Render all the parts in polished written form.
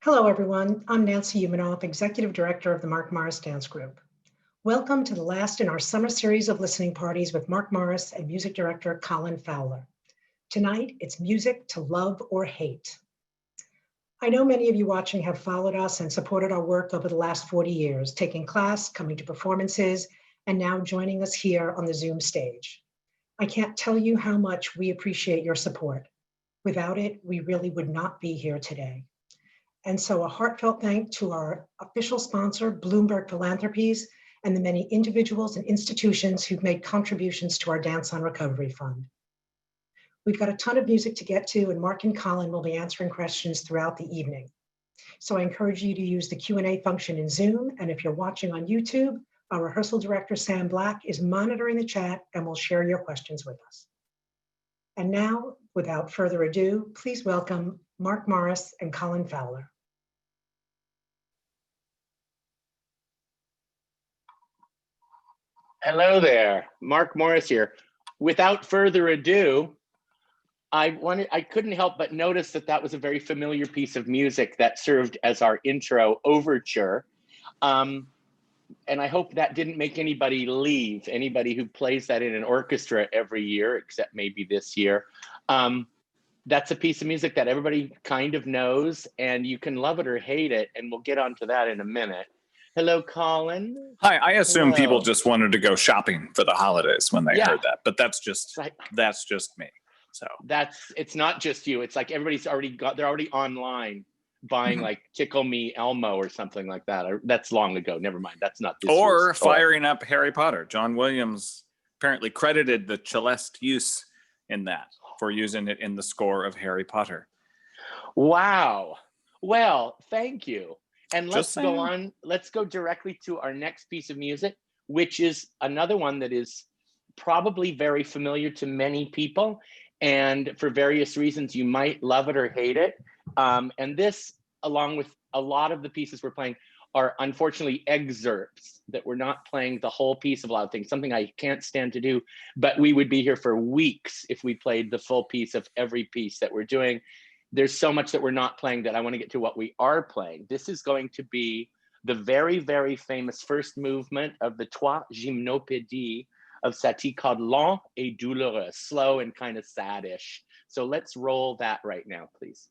Hello, everyone. I'm Nancy Umanoff, Executive Director of the Mark Morris Dance Group. Welcome to the last in our summer series of listening parties with Mark Morris and music director Colin Fowler. Tonight, it's music to love or hate. I know many of you watching have followed us and supported our work over the last 40 years, taking class, coming to performances, and now joining us here on the Zoom stage. I can't tell you how much we appreciate your support. Without it, we really would not be here today. And so a heartfelt thanks to our official sponsor, Bloomberg Philanthropies, and the many individuals and institutions who've made contributions to our Dance on Recovery Fund. We've got a ton of music to get to, and Mark and Colin will be answering questions throughout the evening. So I encourage you to use the Q&A function in Zoom, and if you're watching on YouTube, our rehearsal director, Sam Black, is monitoring the chat and will share your questions with us. And now, without further ado, please welcome Mark Morris and Colin Fowler. Hello there, Mark Morris here. Without further ado, I couldn't help but notice that that was a very familiar piece of music that served as our intro overture. And I hope that didn't make anybody leave, anybody who plays that in an orchestra every year, except maybe this year. That's a piece of music that everybody kind of knows, and you can love it or hate it, and we'll get onto that in a minute. Hello, Colin. Hi, I assume people just wanted to go shopping for the holidays when they heard that, but that's just me. So it's not just you. It's like everybody's they're already online buying like Tickle Me Elmo or something like that. That's long ago. Never mind. That's not this or firing up Harry Potter. John Williams apparently credited the celeste use in that for using it in the score of Harry Potter. Wow. Well, thank you. And let's go on. Let's go directly to our next piece of music, which is another one that is probably very familiar to many people. And for various reasons, you might love it or hate it. And this, along with a lot of the pieces we're playing, are unfortunately excerpts that we're not playing the whole piece of a lot of things, something I can't stand to do, but we would be here for weeks if we played the full piece of every piece that we're doing. There's so much that we're not playing that I want to get to what we are playing. This is going to be the very, very famous first movement of the Trois Gymnopédies of Satie called Lent et Douloureux, slow and kind of saddish. So let's roll that right now, please.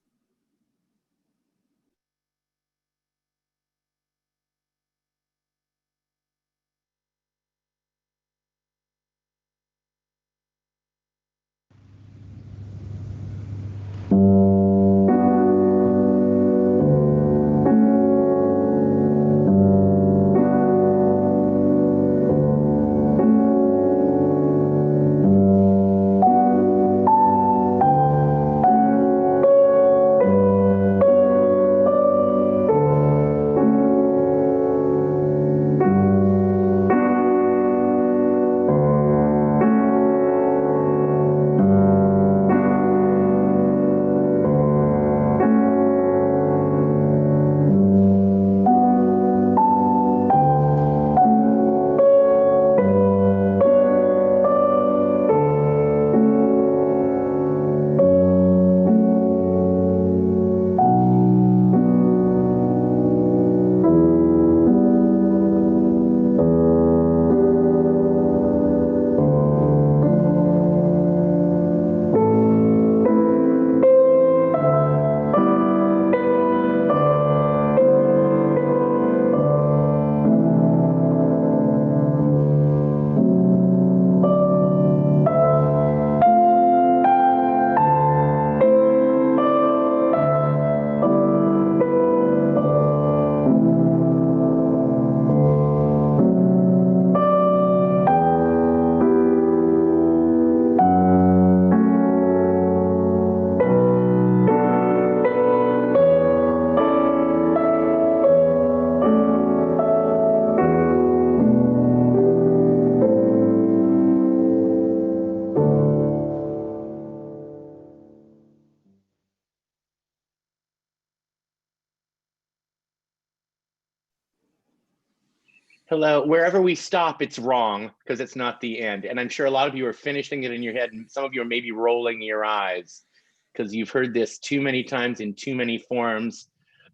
Hello, wherever we stop, it's wrong because it's not the end. And I'm sure a lot of you are finishing it in your head, and some of you are maybe rolling your eyes because you've heard this too many times in too many forms.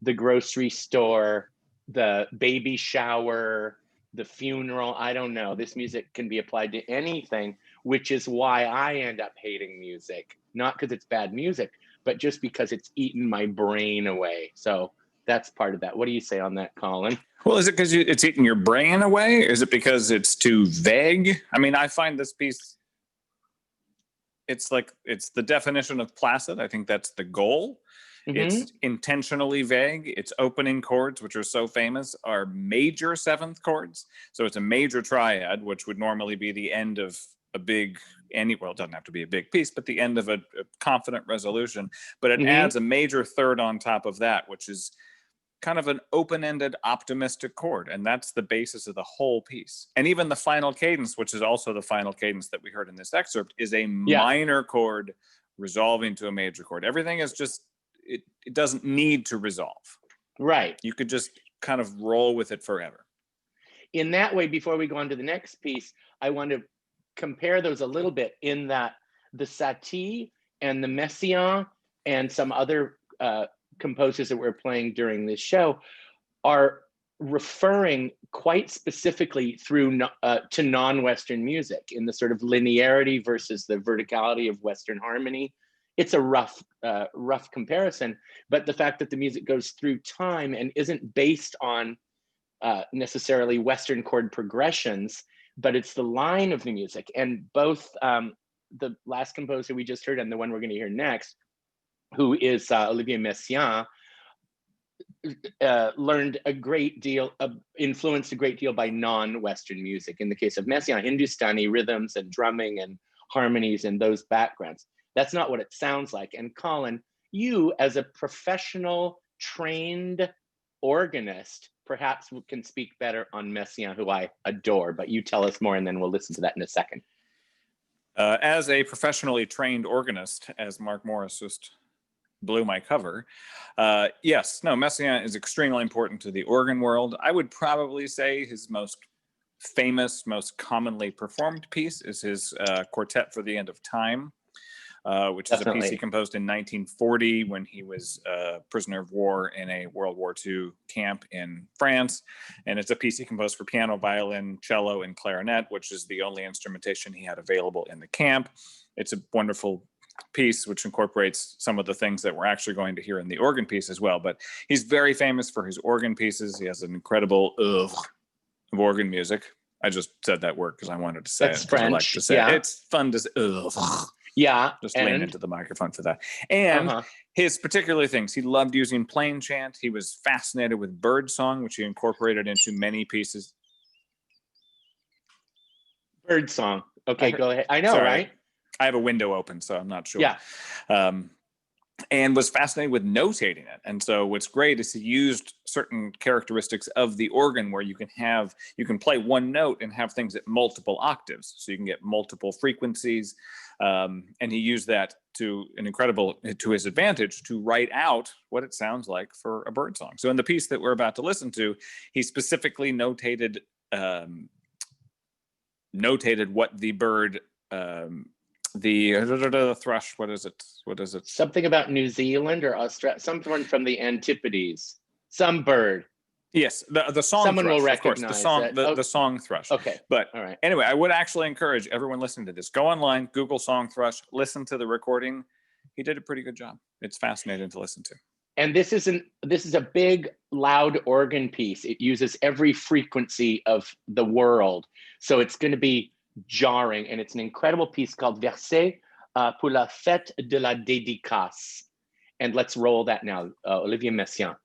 the grocery store, the baby shower, the funeral. I don't know. This music can be applied to anything, which is why I end up hating music. Not because it's bad music, but just because it's eaten my brain away. So that's part of that. What do you say on that, Colin? Well, is it because it's eating your brain away? Is it because it's too vague? I mean, I find this piece, it's the definition of placid. I think that's the goal. Mm-hmm. It's intentionally vague. Its opening chords, which are so famous, are major seventh chords. So it's a major triad, which would normally be the end of a big, well, it doesn't have to be a big piece, but the end of a confident resolution. But it adds a major third on top of that, which is kind of an open-ended optimistic chord. And that's the basis of the whole piece. And even the final cadence, which is also the final cadence that we heard in this excerpt, is a minor chord resolving to a major chord. Everything is just, it doesn't need to resolve. Right. You could just kind of roll with it forever. In that way, before we go on to the next piece, I want to compare those a little bit in that the Satie and the Messiaen and some other composers that we're playing during this show are referring quite specifically through to non-Western music in the sort of linearity versus the verticality of Western harmony. It's a rough comparison, but the fact that the music goes through time and isn't based on necessarily Western chord progressions, but it's the line of the music. And both the last composer we just heard and the one we're going to hear next, who is Olivier Messiaen, learned a great deal, influenced a great deal by non-Western music. In the case of Messiaen, Hindustani rhythms and drumming and harmonies and those backgrounds. That's not what it sounds like. And Colin, you as a professional trained organist, perhaps can speak better on Messiaen, who I adore, but you tell us more and then we'll listen to that in a second. As a professionally trained organist, as Mark Morris just blew my cover. Messiaen is extremely important to the organ world. I would probably say his most famous, most commonly performed piece is his Quartet for the End of Time, which is a piece he composed in 1940 when he was a prisoner of war in a World War II camp in France. And it's a piece he composed for piano, violin, cello, and clarinet, which is the only instrumentation he had available in the camp. It's a wonderful piece which incorporates some of the things that we're actually going to hear in the organ piece as well. But he's very famous for his organ pieces. He has an incredible of organ music. I just said that word because I wanted to say That's it. French. I like to say it. It's fun to say. Just lean into the microphone for that. And his particular things, he loved using plain chant. He was fascinated with bird song, which he incorporated into many pieces. Bird song. Okay, go ahead. I know, right? I have a window open, so I'm not sure. Yeah. And was fascinated with notating it. And so what's great is he used certain characteristics of the organ where you can play one note and have things at multiple octaves. So you can get multiple frequencies. And he used that to his advantage to write out what it sounds like for a bird song. So in the piece that we're about to listen to, he specifically notated what the bird, the thrush, what is it? Something about New Zealand or Australia, someone from the Antipodes, some bird. Yes, the song Someone thrush, will of course, the song thrush. Okay. But all right. Anyway, I would actually encourage everyone listening to this, go online, Google song thrush, listen to the recording. He did a pretty good job. It's fascinating to listen to. And this is a big, loud organ piece. It uses every frequency of the world. So it's going to be jarring, and it's an incredible piece called Verset pour la fête de la dédicace. And let's roll that now, Olivier Messiaen.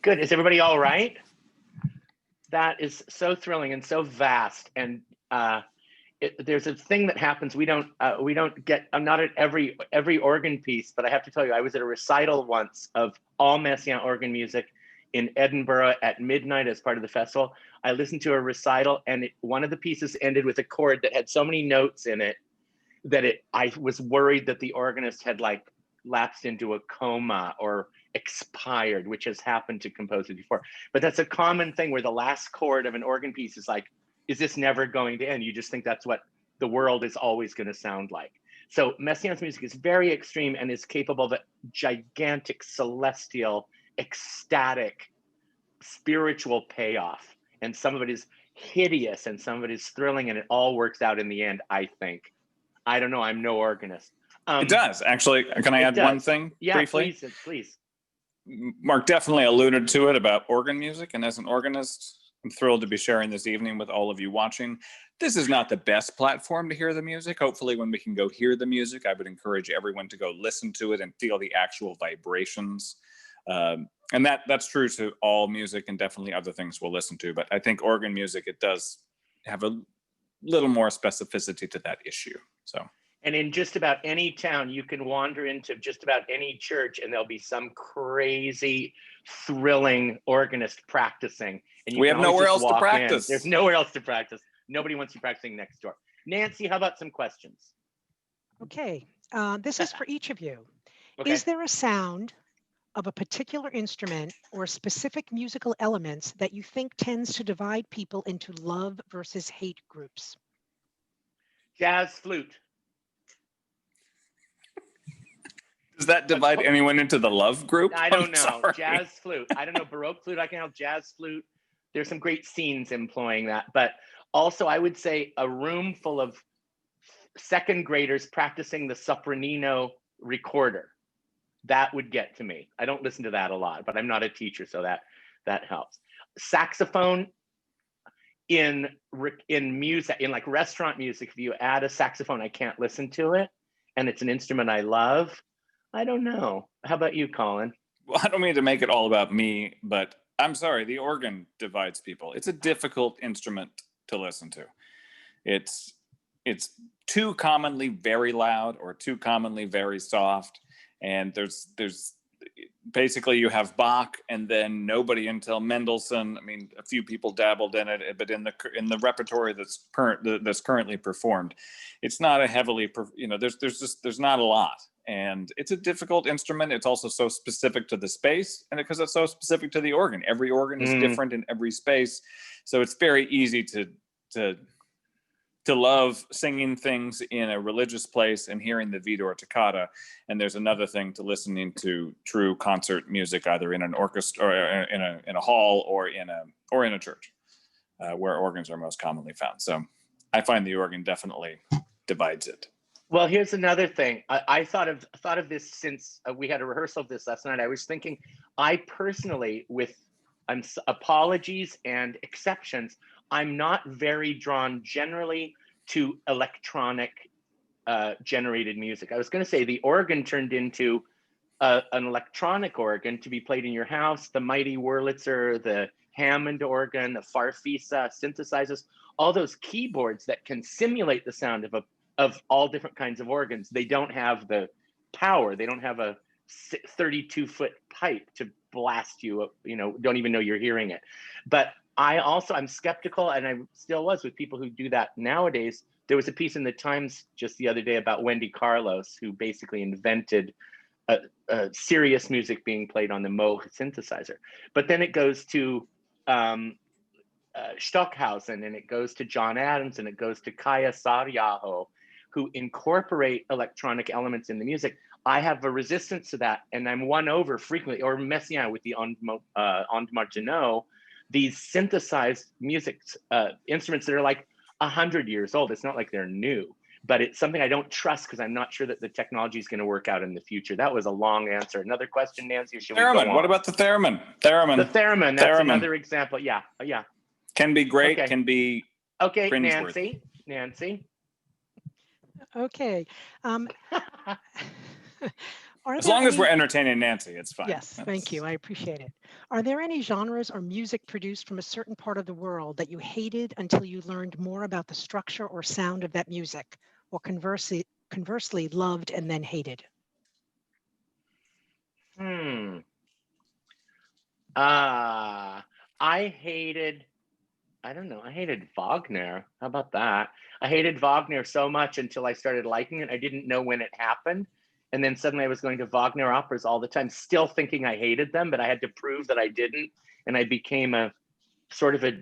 Good. Is everybody all right? That is so thrilling and so vast. And there's a thing that happens. We don't get. I'm not at every organ piece, but I have to tell you, I was at a recital once of all Messiaen organ music in Edinburgh at midnight as part of the festival. I listened to a recital, and one of the pieces ended with a chord that had so many notes in it that I was worried that the organist had like lapsed into a coma or expired, which has happened to composers before. But that's a common thing where the last chord of an organ piece is like, is this never going to end? You just think that's what the world is always going to sound like. So Messiaen's music is very extreme and is capable of a gigantic, celestial, ecstatic, spiritual payoff. And some of it is hideous and some of it is thrilling, and it all works out in the end, I think. I don't know, I'm no organist. It does, actually. Can I add one thing briefly? Yeah, please. Mark definitely alluded to it about organ music, and as an organist, I'm thrilled to be sharing this evening with all of you watching. This is not the best platform to hear the music. Hopefully when we can go hear the music, I would encourage everyone to go listen to it and feel the actual vibrations. And that's true to all music and definitely other things we'll listen to. But I think organ music, it does have a little more specificity to that issue. So. And in just about any town, you can wander into just about any church and there'll be some crazy, thrilling organist practicing. And we have nowhere else to practice. There's nowhere else to practice. Nobody wants you practicing next door. Nancy, how about some questions? Okay, this is for each of you. Okay. Is there a sound of a particular instrument or specific musical elements that you think tends to divide people into love versus hate groups? Jazz flute. Does that divide anyone into the love group? I don't know. Sorry. Jazz flute. I don't know. Baroque flute. I can help. Jazz flute. There's some great scenes employing that. But also, I would say a room full of second graders practicing the sopranino recorder. That would get to me. I don't listen to that a lot, but I'm not a teacher, so that helps. Saxophone in music, in like restaurant music, if you add a saxophone, I can't listen to it, and it's an instrument I love. I don't know. How about you, Colin? Well, I don't mean to make it all about me, but I'm sorry, the organ divides people. It's a difficult instrument to listen to. It's too commonly very loud or too commonly very soft. And there's basically you have Bach and then nobody until Mendelssohn. I mean, a few people dabbled in it, but in the repertoire that's currently performed, it's not a heavily, there's not a lot. And it's a difficult instrument. It's also so specific to the space, and because it's so specific to the organ. Every organ is different in every space, so it's very easy to love singing things in a religious place and hearing the Vidor toccata. And there's another thing to listening to true concert music, either in an orchestra or in a hall or in a church, where organs are most commonly found. So I find the organ definitely divides it. Well, here's another thing. I thought of this since we had a rehearsal of this last night. I was thinking, I personally, with apologies and exceptions, I'm not very drawn generally to electronic generated music. I was going to say the organ turned into an electronic organ to be played in your house. The mighty Wurlitzer, the Hammond organ, the Farfisa synthesizers, all those keyboards that can simulate the sound of all different kinds of organs. They don't have the power. They don't have a 32-foot pipe to blast you up, don't even know you're hearing it. But I'm skeptical, and I still was with people who do that nowadays. There was a piece in the Times just the other day about Wendy Carlos, who basically invented serious music being played on the Moog synthesizer. But then it goes to Stockhausen, and it goes to John Adams, and it goes to Kaya Saariaho, who incorporate electronic elements in the music. I have a resistance to that, and I'm won over frequently, or Messiaen with the Onde Martineau, these synthesized music instruments that are like 100 years old. It's not like they're new, but it's something I don't trust because I'm not sure that the technology is going to work out in the future. That was a long answer. Another question, Nancy? Or should we go on? What about the theremin? The theremin, that's another example. Yeah. Can be great, okay. Can be Nancy. Okay. As long as we're entertaining Nancy, it's fine. Yes, thank you. I appreciate it. Are there any genres or music produced from a certain part of the world that you hated until you learned more about the structure or sound of that music, or conversely loved and then hated? I hated Wagner. How about that? I hated Wagner so much until I started liking it. I didn't know when it happened. And then suddenly I was going to Wagner operas all the time, still thinking I hated them, but I had to prove that I didn't. And I became a sort of a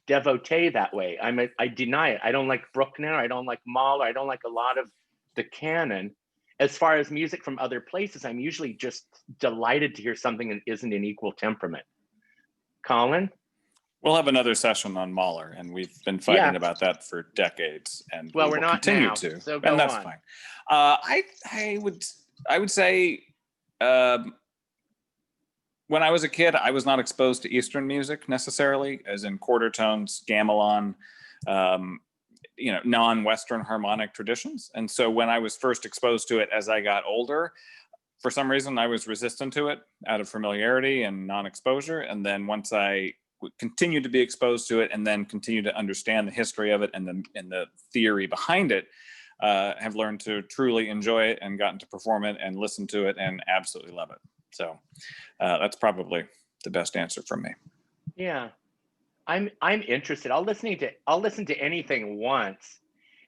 devotee that way. I deny it. I don't like Bruckner. I don't like Mahler. I don't like a lot of the canon. As far as music from other places, I'm usually just delighted to hear something that isn't in equal temperament. Colin? We'll have another session on Mahler, and we've been fighting about that for decades, and well, we we're will not continue now, to, so and that's on. fine. I would say when I was a kid, I was not exposed to Eastern music necessarily, as in quarter tones, gamelan, non-Western harmonic traditions. And so when I was first exposed to it as I got older, for some reason I was resistant to it out of familiarity and non-exposure. And then once I continued to be exposed to it and then continue to understand the history of it and the theory behind it, have learned to truly enjoy it and gotten to perform it and listen to it and absolutely love it. So that's probably the best answer from me. Yeah, I'm interested. I'll listen to anything once,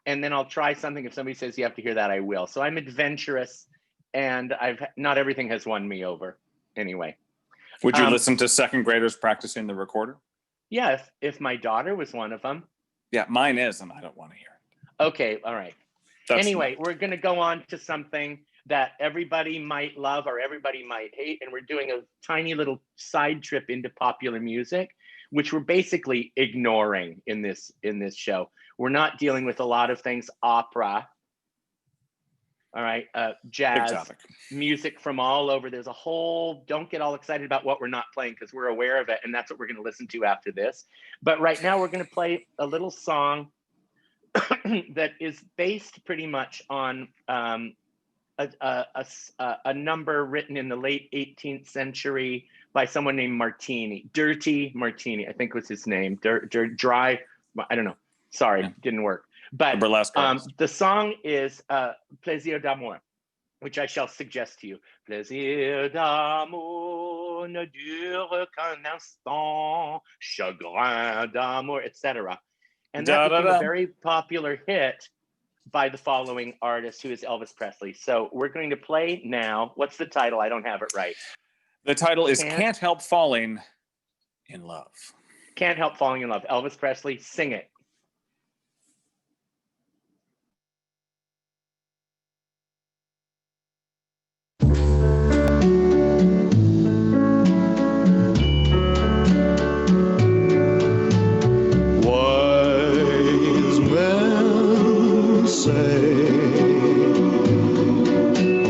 and then I'll try something. If somebody says you have to hear that, I will. So I'm adventurous, and not everything has won me over. Anyway. Would you listen to second graders practicing the recorder? Yeah, if my daughter was one of them. Yeah, mine is, and I don't want to hear it. Okay, all right. Anyway, we're going to go on to something that everybody might love or everybody might hate, and we're doing a tiny little side trip into popular music, which we're basically ignoring in this show. We're not dealing with a lot of things, opera, all right, jazz, music from all over. There's a whole, don't get all excited about what we're not playing because we're aware of it, and that's what we're going to listen to after this. But right now we're going to play a little song that is based pretty much on a number written in the late 18th century by someone named Martini. Dirty Martini, I think was his name. Dry, I don't know. Sorry, didn't work. But the song is Plaisir d'amour, which I shall suggest to you. Plaisir d'amour ne dure qu'un instant, chagrin d'amour, etc. And that became a very popular hit by the following artist, who is Elvis Presley. So we're going to play now. What's the title? I don't have it right. The title is Can't Help Falling in Love. Can't Help Falling in Love. Elvis Presley, sing it.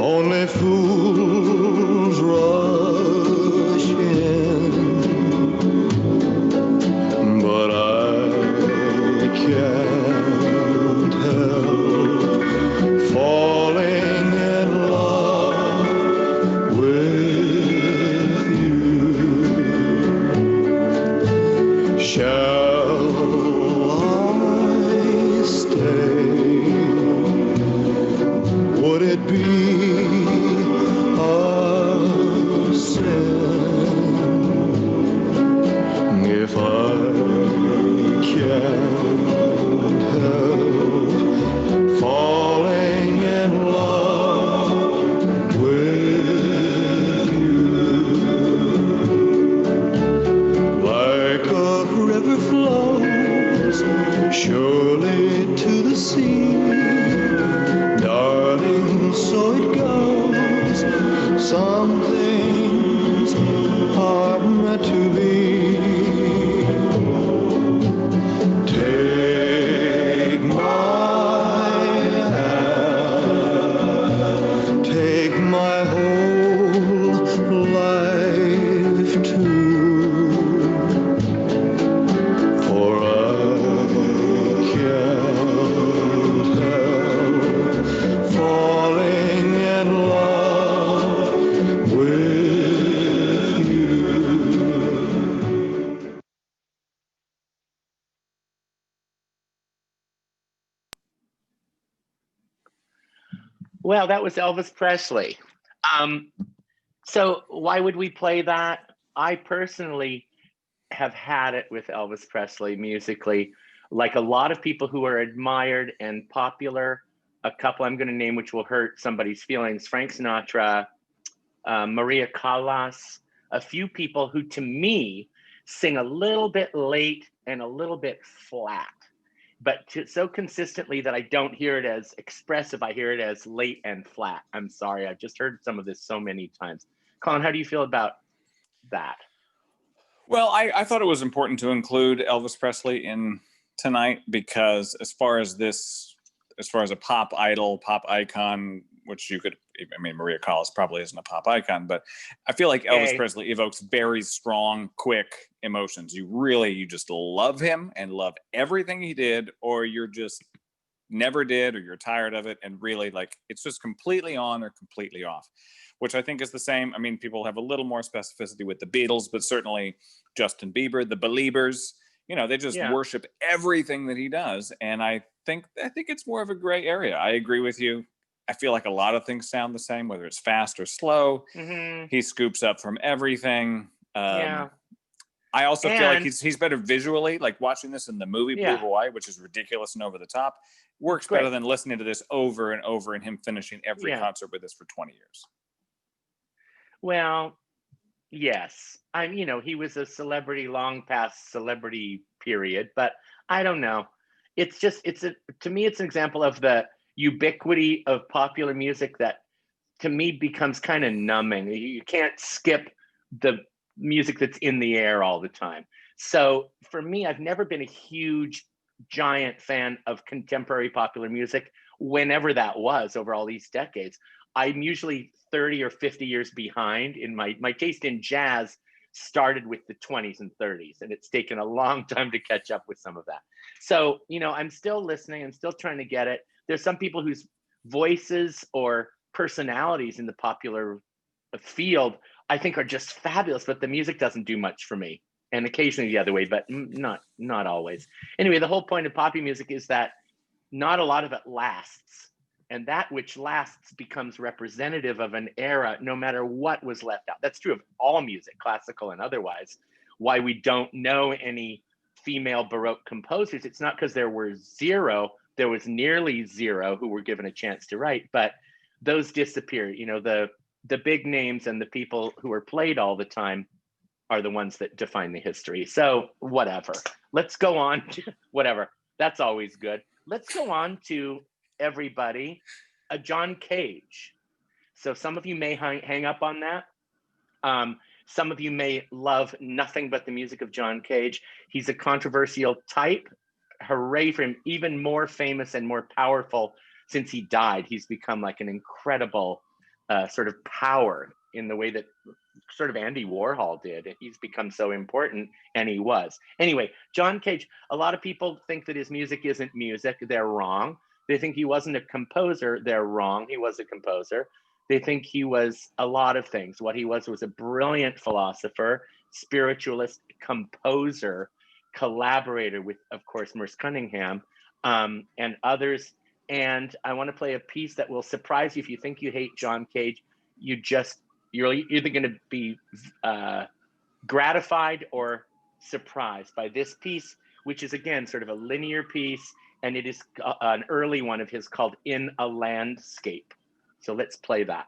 Only fools rush in, but I can't help falling in love with you. Shall I stay? Would it be a sin if I can't help falling in love with you? Like a river flows surely to the sea, darling, so Well, that was Elvis Presley. So why would we play that? I personally have had it with Elvis Presley musically. Like a lot of people who are admired and popular, a couple I'm going to name which will hurt somebody's feelings: Frank Sinatra, Maria Callas, a few people who to me sing a little bit late and a little bit flat, but so consistently that I don't hear it as expressive. I hear it as late and flat. I'm sorry, I've just heard some of this so many times. Colin, how do you feel about that? Well, I thought it was important to include Elvis Presley in tonight because as far as a pop idol, pop icon, which you could, I mean, Maria Callas probably isn't a pop icon, but I feel like Elvis Presley evokes very strong, quick emotions. You just love him and love everything he did, or you're just never did, or you're tired of it. And really, like, it's just completely on or completely off, which I think is the same. I mean, people have a little more specificity with the Beatles, but certainly Justin Bieber, the Beliebers, they just worship everything that he does. And I think it's more of a gray area. I agree with you. I feel like a lot of things sound the same, whether it's fast or slow. Mm-hmm. He scoops up from everything. I also feel like he's better visually, like watching this in the movie Blue Hawaii, which is ridiculous and over the top, works better than listening to this over and over and him finishing every concert with this for 20 years. Well, yes. He was a celebrity long past celebrity period, but I don't know. To me, it's an example of the ubiquity of popular music that to me becomes kind of numbing. You can't skip the music that's in the air all the time. So for me, I've never been a huge, giant fan of contemporary popular music, whenever that was over all these decades. I'm usually 30 or 50 years behind in my taste in jazz started with the 20s and 30s, and it's taken a long time to catch up with some of that. So, I'm still listening. I'm still trying to get it. There's some people whose voices or personalities in the popular field I think are just fabulous, but the music doesn't do much for me. And occasionally the other way, but not always. Anyway, the whole point of poppy music is that not a lot of it lasts. And that which lasts becomes representative of an era, no matter what was left out. That's true of all music, classical and otherwise. Why we don't know any female Baroque composers, it's not because there were zero, there was nearly zero who were given a chance to write, but those disappeared. The big names and the people who are played all the time are the ones that define the history. So whatever, let's go on to whatever. That's always good. Let's go on to everybody, John Cage. So some of you may hang up on that. Some of you may love nothing but the music of John Cage. He's a controversial type. Hooray for him, even more famous and more powerful since he died. He's become like an incredible sort of power in the way that sort of Andy Warhol did. He's become so important, and he was. Anyway, John Cage, a lot of people think that his music isn't music. They're wrong. They think he wasn't a composer. They're wrong. He was a composer. They think he was a lot of things. What he was a brilliant philosopher, spiritualist, composer, collaborator with, of course, Merce Cunningham and others. And I want to play a piece that will surprise you. If you think you hate John Cage, you're either going to be gratified or surprised by this piece, which is, again, sort of a linear piece. And it is an early one of his called In a Landscape. So let's play that.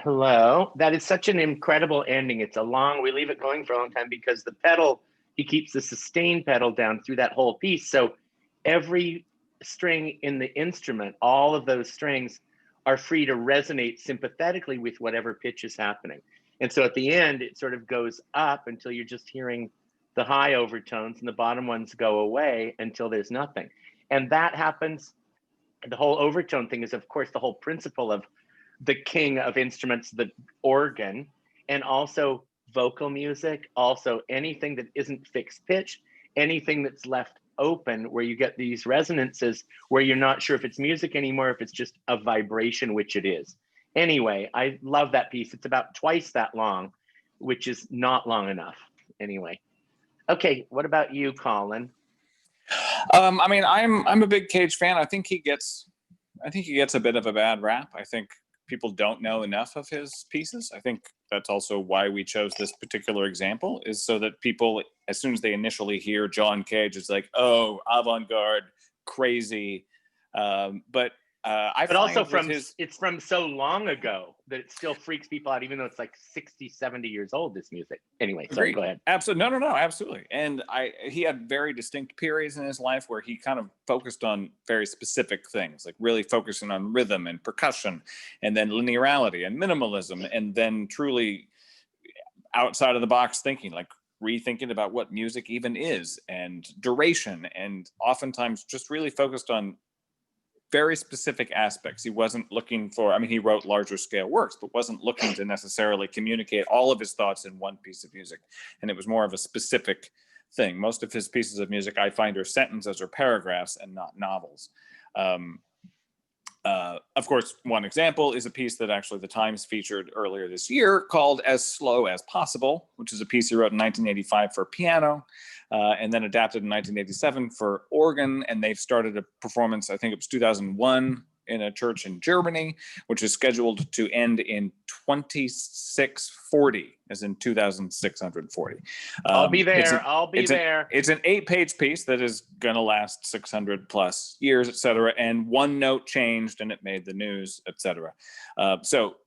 Hello. That is such an incredible ending. We leave it going for a long time because the pedal, he keeps the sustain pedal down through that whole piece. So every string in the instrument, all of those strings are free to resonate sympathetically with whatever pitch is happening. And so at the end, it sort of goes up until you're just hearing the high overtones, and the bottom ones go away until there's nothing. And that happens. The whole overtone thing is, of course, the whole principle of the king of instruments, the organ, and also vocal music, also anything that isn't fixed pitch, anything that's left open where you get these resonances where you're not sure if it's music anymore, if it's just a vibration, which it is. Anyway, I love that piece. It's about twice that long, which is not long enough. Anyway. Okay, what about you, Colin? I mean, I'm a big Cage fan. I think he gets a bit of a bad rap. I think people don't know enough of his pieces. I think that's also why we chose this particular example, is so that people, as soon as they initially hear John Cage, it's like, oh, avant-garde, crazy. But also it's from so long ago that it still freaks people out, even though it's like 60, 70 years old, this music. Anyway, sorry, go ahead. Absolutely. No, absolutely. And he had very distinct periods in his life where he kind of focused on very specific things, like really focusing on rhythm and percussion, and then linearity and minimalism, and then truly outside of the box thinking, like rethinking about what music even is, and duration, and oftentimes just really focused on very specific aspects. He wasn't looking for, I mean, he wrote larger scale works, but wasn't looking to necessarily communicate all of his thoughts in one piece of music. And it was more of a specific thing. Most of his pieces of music I find are sentences or paragraphs and not novels. Of course, one example is a piece that actually the Times featured earlier this year called As Slow as Possible, which is a piece he wrote in 1985 for piano, and then adapted in 1987 for organ. And they've started a performance, I think it was 2001, in a church in Germany, which is scheduled to end in 2640, as in 2640. I'll be there. I'll be there. It's an 8-page piece that is going to last 600 plus years, etc. And one note changed and it made the news, etc. So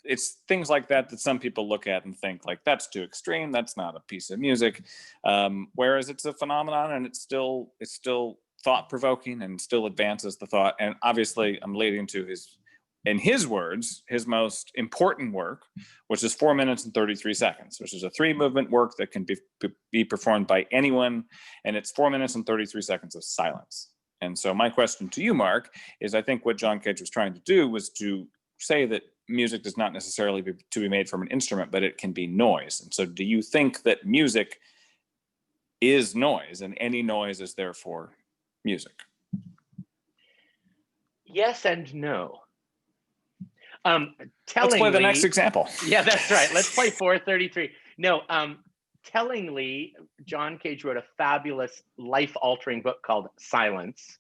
it's things like that that some people look at and think like, that's too extreme. That's not a piece of music. Whereas it's a phenomenon, and it's still thought-provoking and still advances the thought. And obviously I'm leading to in his words, his most important work, which is 4 minutes and 33 seconds, which is a 3-movement work that can be performed by anyone. And it's 4 minutes and 33 seconds of silence. And so my question to you, Mark, is I think what John Cage was trying to do was to say that music does not necessarily to be made from an instrument, but it can be noise. And so do you think that music is noise, and any noise is therefore music? Yes and no. Let's play the next example. Yeah, that's right. Let's play 433. No, tellingly, John Cage wrote a fabulous life-altering book called Silence.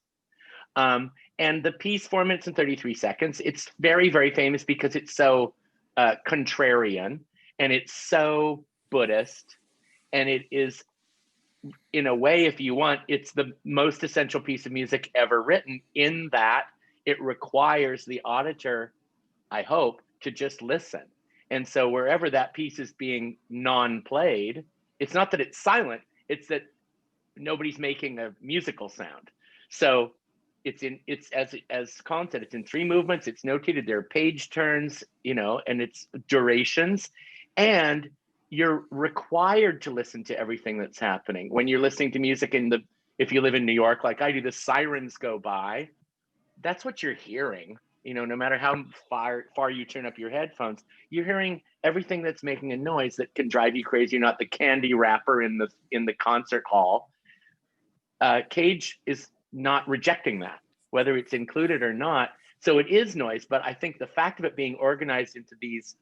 And the piece, 4 minutes and 33 seconds, it's very, very famous because it's so contrarian, and it's so Buddhist, and it is, in a way, if you want, it's the most essential piece of music ever written, in that it requires the auditor, I hope, to just listen. And so wherever that piece is being non-played, it's not that it's silent, it's that nobody's making a musical sound. So it's as Colin said, it's in 3 movements, it's notated, there are page turns, and it's durations, and you're required to listen to everything that's happening. When you're listening to music if you live in New York, like I do, the sirens go by, that's what you're hearing. No matter how far you turn up your headphones, you're hearing everything that's making a noise that can drive you crazy. You're not the candy wrapper in the concert hall. Cage is not rejecting that, whether it's included or not. So it is noise, but I think the fact of it being organized into these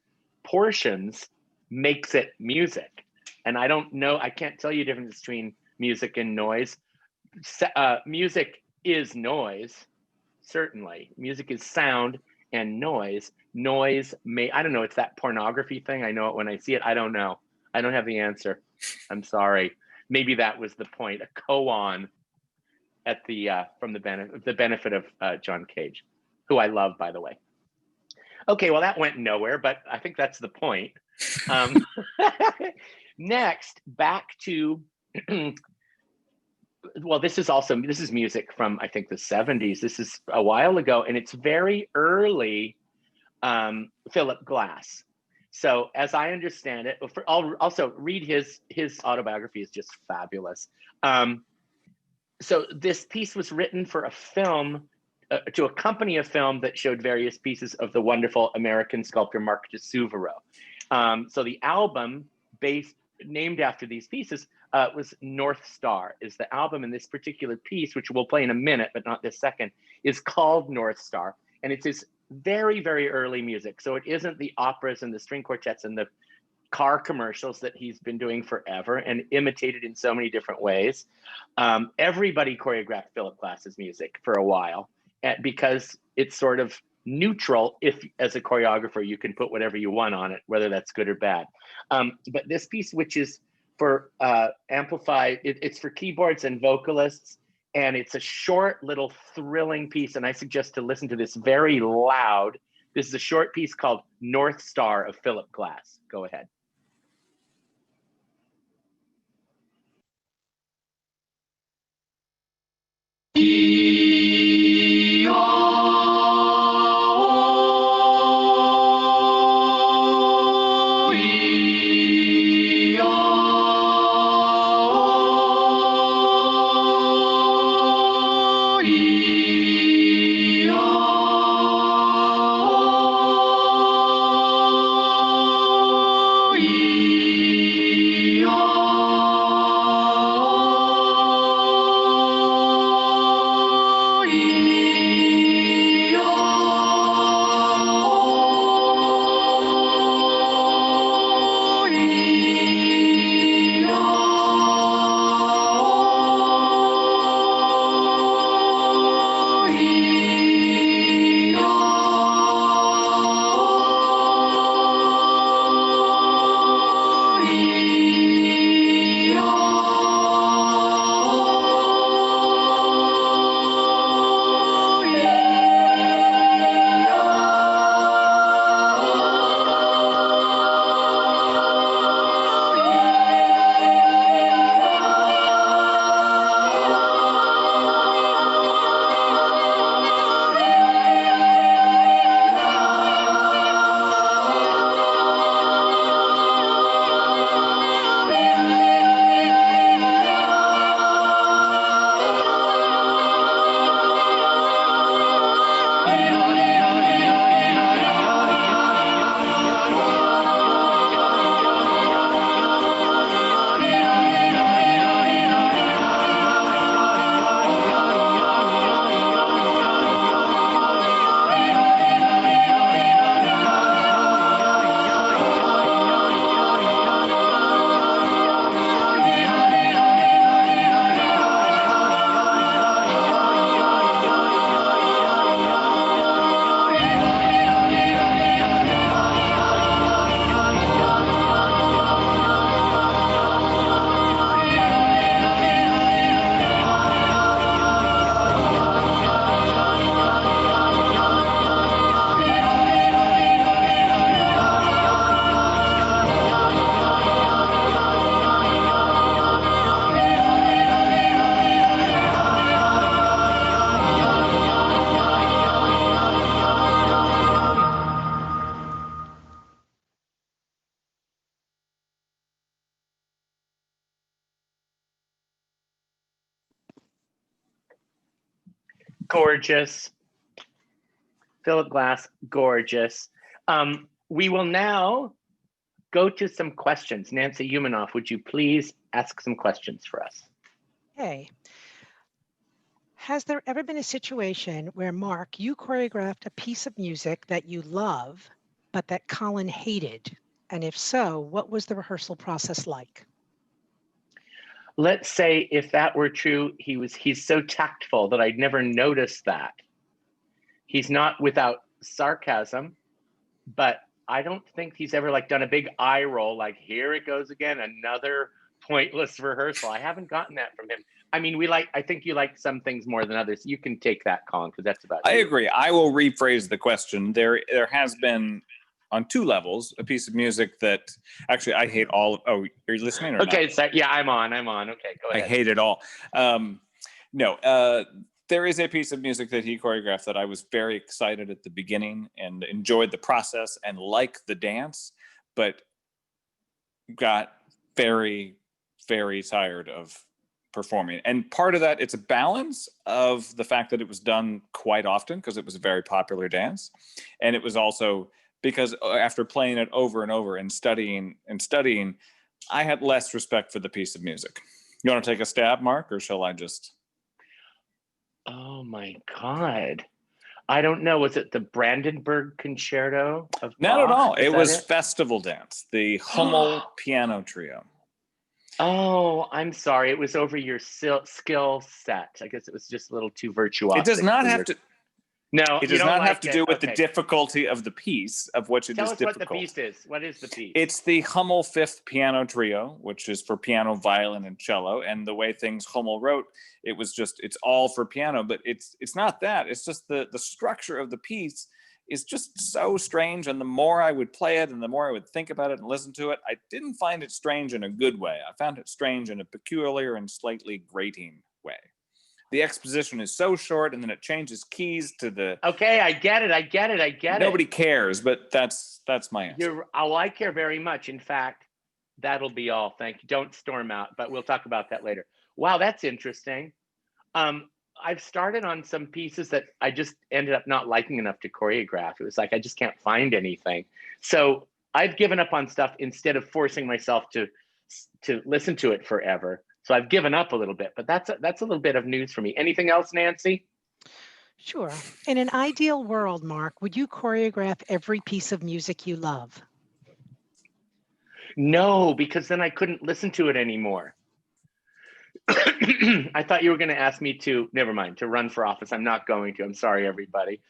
portions makes it music. And I don't know, I can't tell you the difference between music and noise. Music is noise, certainly. Music is sound, and noise. Noise I don't know, it's that pornography thing. I know it when I see it. I don't know. I don't have the answer. I'm sorry. Maybe that was the point, a koan at from the benefit of John Cage, who I love, by the way. Okay, well, that went nowhere, but I think that's the point. Um, next, back to, well, this is music from, I think, the 70s. This is a while ago, and it's very early Philip Glass. So as I understand it, I'll also read his autobiography is just fabulous. So this piece was written for a film, to accompany a film that showed various pieces of the wonderful American sculptor Marc de Souvero. So the album named after these pieces was North Star, is the album, and this particular piece, which we'll play in a minute, but not this second, is called North Star. And it's his very, very early music. So it isn't the operas and the string quartets and the car commercials that he's been doing forever and imitated in so many different ways. Everybody choreographed Philip Glass's music for a while because it's sort of neutral. If as a choreographer, you can put whatever you want on it, whether that's good or bad. But this piece, which is for amplified, it's for keyboards and vocalists, and it's a short little thrilling piece. And I suggest to listen to this very loud. This is a short piece called North Star of Philip Glass. Go ahead. Gorgeous. Philip Glass, gorgeous. We will now go to some questions. Nancy Humanoff, would you please ask some questions for us? Hey, has there ever been a situation where, Mark, you choreographed a piece of music that you love, but that Colin hated? And if so, what was the rehearsal process like? Let's say if that were true, he's so tactful that I'd never noticed that. He's not without sarcasm, but I don't think he's ever like done a big eye roll, like here it goes again, another pointless rehearsal. I haven't gotten that from him, I mean, I think you like some things more than others. You can take that, Colin, because that's about I you. agree. I will rephrase the question. There has been, on two levels, a piece of music that actually I hate all. Oh, are you listening or Okay, not? so yeah, I'm on. Okay, go ahead. I hate it all. No, there is a piece of music that he choreographed that I was very excited at the beginning and enjoyed the process and liked the dance, but got very, very tired of performing. And part of that, it's a balance of the fact that it was done quite often because it was a very popular dance. And it was also because after playing it over and over and studying, I had less respect for the piece of music. You want to take a stab, Mark, or shall I just? Oh my God. I don't know. Was it the Brandenburg Concerto of Not at Bach? all. Is It that was Festival Dance, the Hummel Piano Trio. Oh, I'm sorry. It was over your skill set. I guess it was just a little too virtuosic. It does not have to. No, It you does don't not like have to do with the Okay. difficulty of the piece, of which it Tell is us difficult. what the piece is. What is the piece? It's the Hummel Fifth Piano Trio, which is for piano, violin, and cello. And the way things Hummel wrote, it's all for piano, but it's not that. It's just the structure of the piece is just so strange. And the more I would play it and the more I would think about it and listen to it, I didn't find it strange in a good way. I found it strange in a peculiar and slightly grating way. The exposition is so short, and then it changes keys to the. Okay, I get it. Nobody cares, but that's my answer. I care very much. In fact, that'll be all. Thank you. Don't storm out, but we'll talk about that later. Wow, that's interesting. I've started on some pieces that I just ended up not liking enough to choreograph. It was like I just can't find anything. So I've given up on stuff instead of forcing myself to listen to it forever. So I've given up a little bit, but that's a little bit of news for me. Anything else, Nancy? Sure. In an ideal world, Mark, would you choreograph every piece of music you love? No, because then I couldn't listen to it anymore. I thought you were going to ask me to, never mind, to run for office. I'm not going to. I'm sorry, everybody.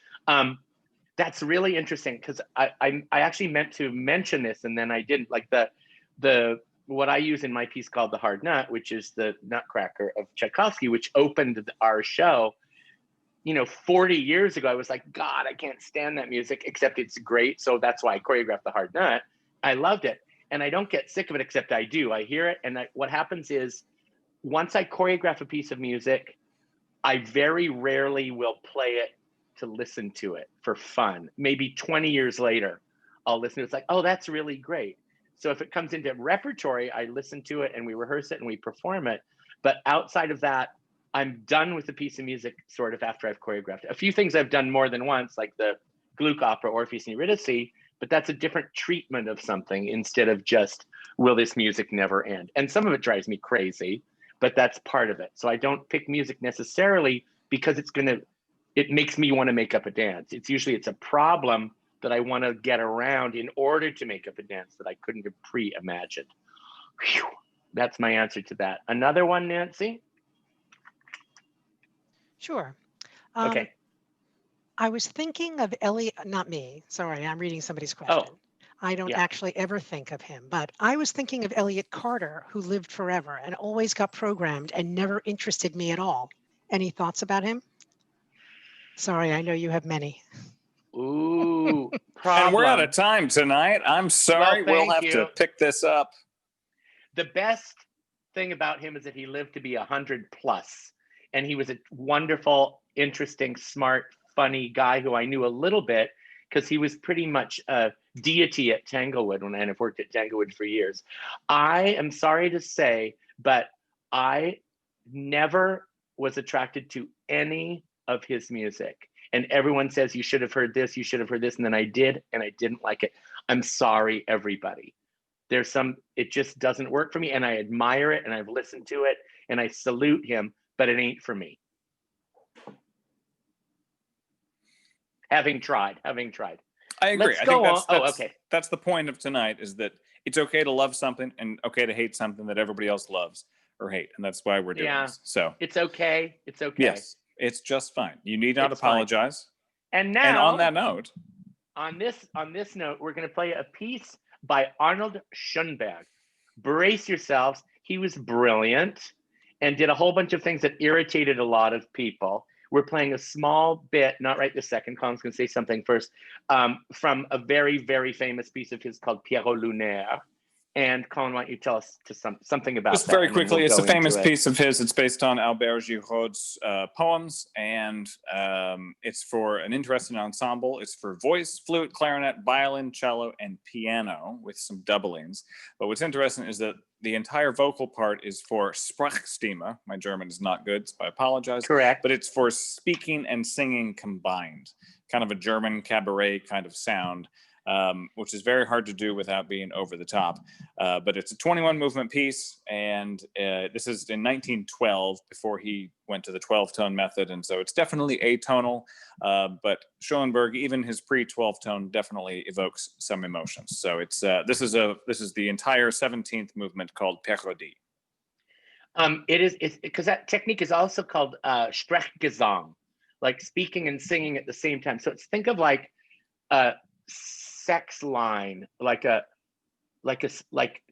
That's really interesting because I actually meant to mention this and then I didn't. Like the what I use in my piece called The Hard Nut, which is the Nutcracker of Tchaikovsky, which opened our show. 40 years ago, I was like, God, I can't stand that music, except it's great. So that's why I choreographed The Hard Nut. I loved it. And I don't get sick of it, except I do. I hear it. And what happens is once I choreograph a piece of music, I very rarely will play it to listen to it for fun. Maybe 20 years later, I'll listen to it. It's like, oh, that's really great. So if it comes into repertory, I listen to it and we rehearse it and we perform it. But outside of that, I'm done with the piece of music sort of after I've choreographed it. A few things I've done more than once, like the Gluck opera, Orpheus and Eurydice, but that's a different treatment of something instead of just, will this music never end? And some of it drives me crazy, but that's part of it. So I don't pick music necessarily because it makes me want to make up a dance. It's a problem that I want to get around in order to make up a dance that I couldn't have pre-imagined. Whew. That's my answer to that. Another one, Nancy? Sure. Okay. I was thinking of Elliot, not me. Sorry, I'm reading somebody's question. Oh, I don't yeah. actually ever think of him, but I was thinking of Elliot Carter, who lived forever and always got programmed and never interested me at all. Any thoughts about him? Sorry, I know you have many. Ooh, problem. And we're out of time tonight. I'm sorry. Well, we'll have to pick this up. The best thing about him is that he lived to be 100 plus. And he was a wonderful, interesting, smart, funny guy who I knew a little bit because he was pretty much a deity at Tanglewood when I have worked at Tanglewood for years. I am sorry to say, but I never was attracted to any of his music. And everyone says, you should have heard this, you should have heard this. And then I did, and I didn't like it. I'm sorry, everybody. It just doesn't work for me. And I admire it, and I've listened to it, and I salute him, but it ain't for me. Having tried. I agree. Let's go on. Okay. That's the point of tonight, is that it's okay to love something and okay to hate something that everybody else loves or hate. And that's why we're doing this. So it's okay. Yes, it's just fine. You need not apologize. Fine. And now, and on that note, on this note, we're going to play a piece by Arnold Schoenberg. Brace yourselves. He was brilliant. and did a whole bunch of things that irritated a lot of people. We're playing a small bit, not right this second, Colin's gonna say something first, from a very, very famous piece of his called Pierrot Lunaire. And Colin, why don't you tell us something about Just that? very quickly, we'll it's a famous it. piece of his. It's based on Albert Giraud's poems, and it's for an interesting ensemble. It's for voice, flute, clarinet, violin, cello, and piano with some doublings. But what's interesting is that the entire vocal part is for Sprachstimme. My German is not good, so I apologize. Correct. But it's for speaking and singing combined, kind of a German cabaret kind of sound. Which is very hard to do without being over the top. But it's a 21 movement piece, and this is in 1912 before he went to the 12-tone method, and so it's definitely atonal, but Schoenberg, even his pre-12 tone, definitely evokes some emotions. So it's this is the entire 17th movement called Parodie. It's because that technique is also called Sprechgesang, like speaking and singing at the same time. So think of like sex line, like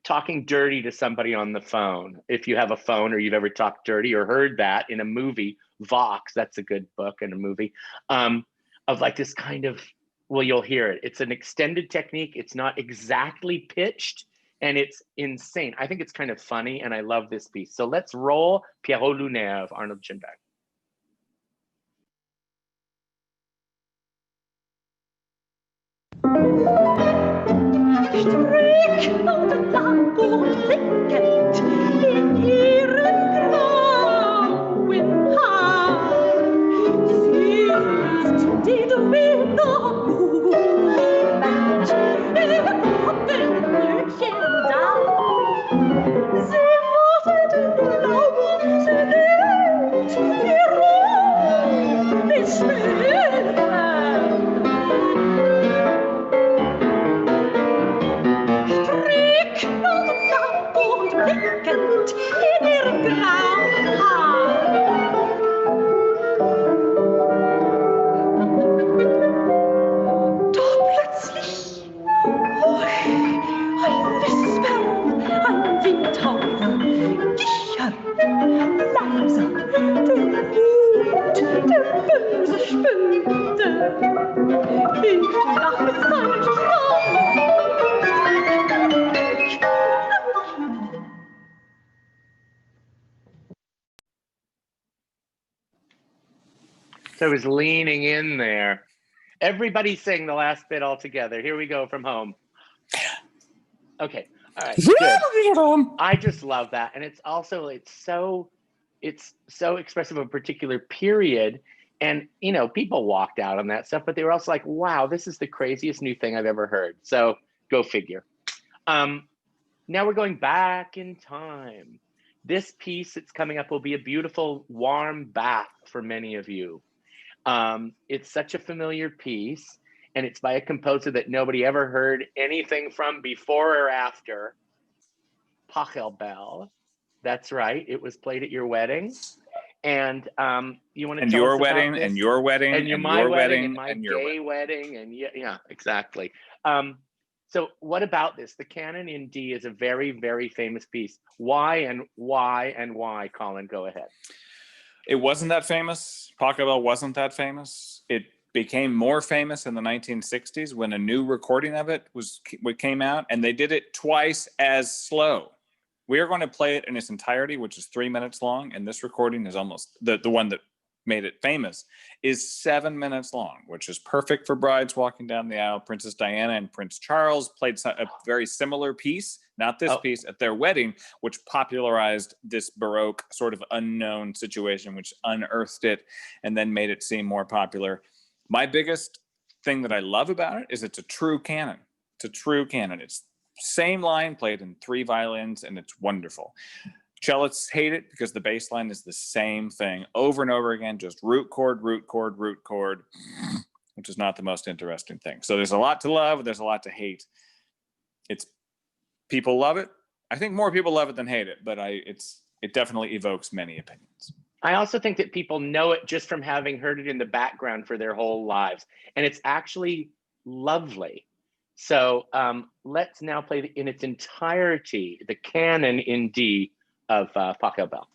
talking dirty to somebody on the phone. If you have a phone or you've ever talked dirty or heard that in a movie, Vox, that's a good book and a movie, of like this kind of, well, you'll hear it. It's an extended technique. It's not exactly pitched, and it's insane. I think it's kind of funny, and I love this piece. So let's roll Pierrot Lunaire of Arnold Schönberg. Strick und lang und blickend in ihren grauen Haar. Sie ist die Dwingermut mit ihrem Hoppelblütchen da. Sie wartet blau, sie lebt, ihr Ruhm ist schön. Blickend in ihrem grauen Haar. Doch plötzlich, ein Wispern, ein Windhauch, Kichern, langsam, der Mut, der böse Spünde. Ich lache seinen Traum. So I was leaning in there. Everybody sing the last bit all together. Here we go from home. Okay, all right, good. I just love that. And it's also, it's so expressive of a particular period. And, you know, people walked out on that stuff, but they were also like, wow, this is the craziest new thing I've ever heard. So go figure. Now we're going back in time. This piece that's coming up will be a beautiful warm bath for many of you. It's such a familiar piece, and it's by a composer that nobody ever heard anything from before or after, Pachelbel. That's right, it was played at your wedding. And you want to tell your us wedding, about this? and your wedding, and and my your wedding, wedding, and my and your gay wedding, and yeah, exactly. So what about this? The Canon in D is a very, very famous piece. Why and why and why? Colin, go ahead. It wasn't that famous. Pachelbel wasn't that famous. It became more famous in the 1960s when a new recording of it came out, and they did it twice as slow. We are going to play it in its entirety, which is 3 minutes long, and this recording is almost the one that made it famous is 7 minutes long, which is perfect for brides walking down the aisle. Princess Diana and Prince Charles played a very similar piece, not this piece, at their wedding, which popularized this Baroque sort of unknown situation, which unearthed it and then made it seem more popular. My biggest thing that I love about it is it's a true canon. It's a true canon. It's same line played in 3 violins, and it's wonderful. Cellists hate it because the bass line is the same thing over and over again, just root chord, root chord, root chord, which is not the most interesting thing. So there's a lot to love, there's a lot to hate. People love it. I think more people love it than hate it, but it definitely evokes many opinions. I also think that people know it just from having heard it in the background for their whole lives, and it's actually lovely. So let's now play in its entirety the canon in D of Pachelbel.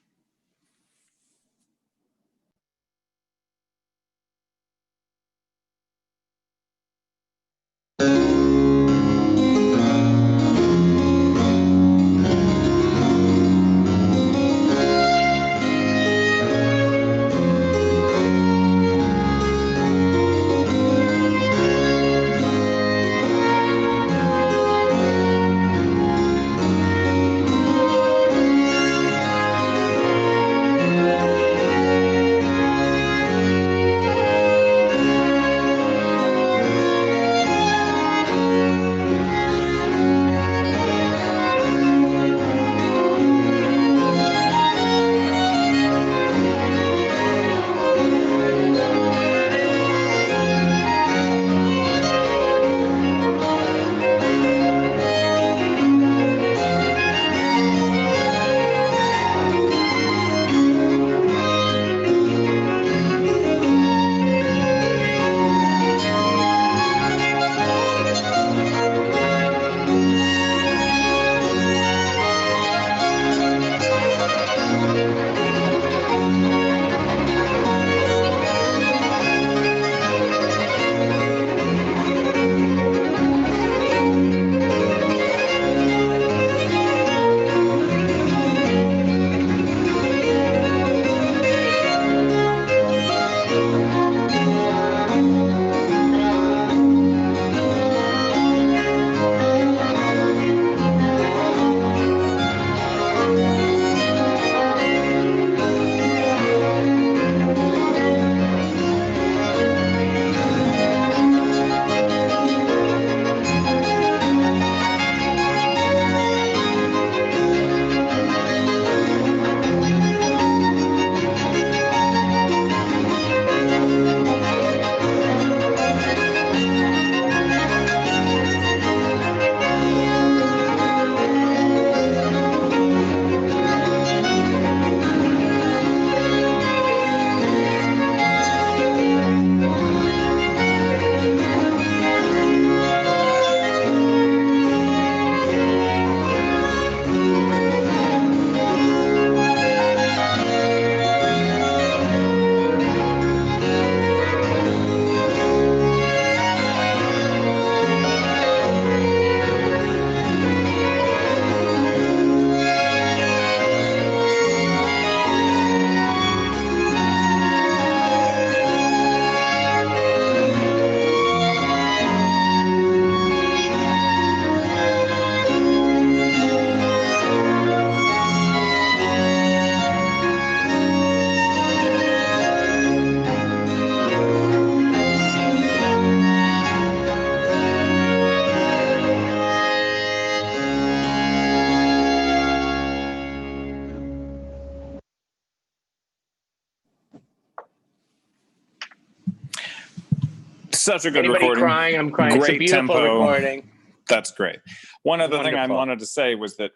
Such a good Anybody recording. crying? I'm crying. It's a Great beautiful tempo. recording. That's great. One other thing I Wonderful. wanted to say was that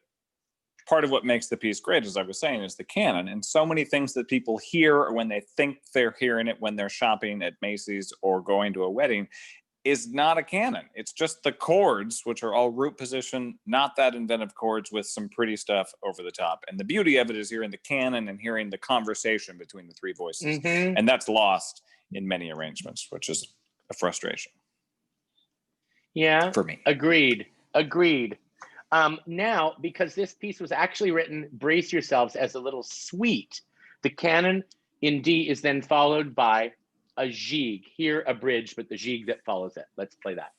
part of what makes the piece great, as I was saying, is the canon. And so many things that people hear or when they think they're hearing it when they're shopping at Macy's or going to a wedding is not a canon. It's just the chords, which are all root position, not that inventive chords with some pretty stuff over the top. And the beauty of it is hearing the canon and hearing the conversation between the three voices. Mm-hmm. And that's lost in many arrangements, which is a frustration. Yeah, for me. Agreed. Now, because this piece was actually written, brace yourselves, as a little suite. The canon in D is then followed by a gigue. Here, a bridge, but the gigue that follows it. Let's play that.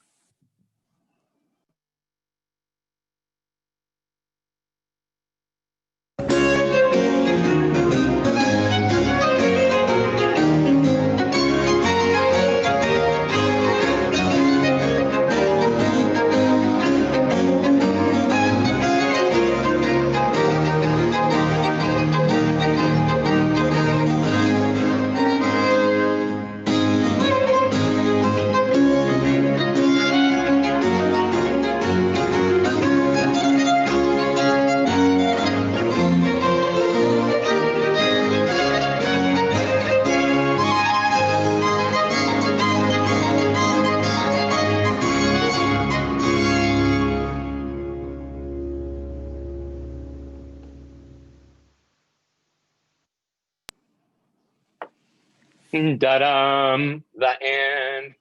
Da-dum, the end.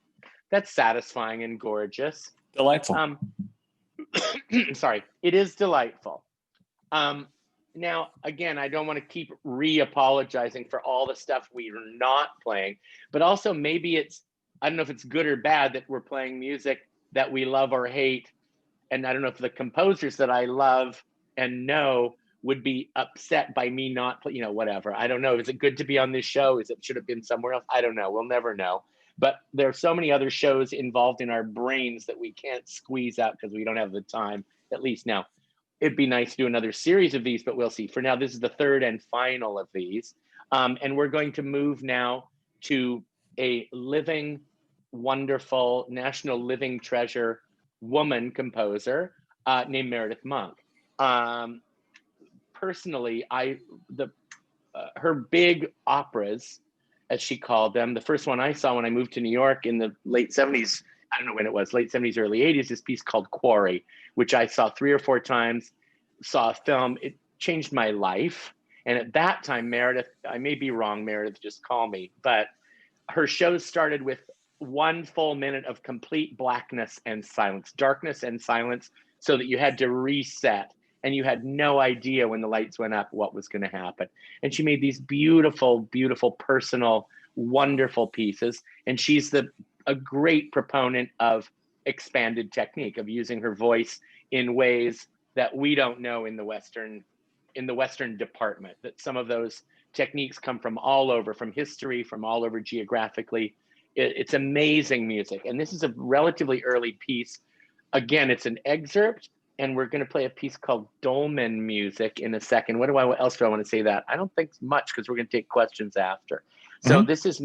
That's satisfying and gorgeous. Delightful. Sorry, it is delightful. Now, again, I don't want to keep re-apologizing for all the stuff we're not playing, but also maybe it's, I don't know if it's good or bad that we're playing music that we love or hate. And I don't know if the composers that I love and know would be upset by me not, whatever. I don't know. Is it good to be on this show? Should have been somewhere else? I don't know. We'll never know. But there are so many other shows involved in our brains that we can't squeeze out because we don't have the time, at least now. It'd be nice to do another series of these, but we'll see. For now, this is the third and final of these. And we're going to move now to a living, wonderful, national living treasure woman composer named Meredith Monk. Personally, her big operas, as she called them, the first one I saw when I moved to New York in the late 70s, I don't know when it was, late 70s, early 80s, this piece called Quarry, which I saw 3 or 4 times, saw a film. It changed my life. And at that time, Meredith, I may be wrong, Meredith, just call me, but her shows started with 1 full minute of complete blackness and silence, darkness and silence, so that you had to reset and you had no idea when the lights went up what was going to happen. And she made these beautiful, beautiful, personal, wonderful pieces. And she's a great proponent of expanded technique, of using her voice in ways that we don't know in the Western department, that some of those techniques come from all over, from history, from all over geographically. It's amazing music. And this is a relatively early piece. Again, it's an excerpt, and we're going to play a piece called Dolmen Music in a second. What else do I want to say that? I don't think much, because we're going to take questions after. So this is